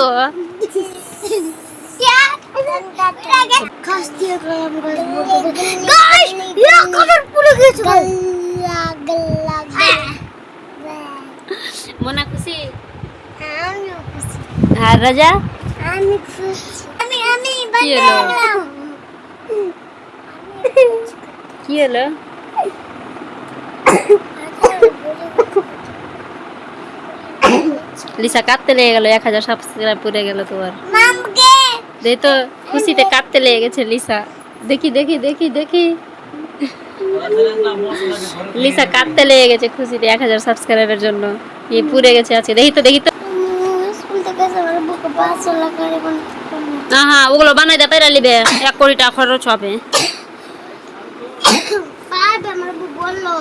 তো মনে খুশি আর রাজা কি হলো লিসা কাঁদতে লেগে গেল 1000 সাবস্ক্রাইব পুড়ে গেল তোমার দেখ তো খুশিতে কাঁদতে লেগে গেছে লিসা দেখি দেখি দেখি দেখি লিসা কাঁদতে লেগে গেছে খুশিতে 1000 সাবস্ক্রাইবের জন্য এই পুড়ে গেছে আছে দেখি তো হ্যাঁ ওগুলো বানাই দে পেরা লিবে 1 কোটি টাকা খরচ হবে আমার বললো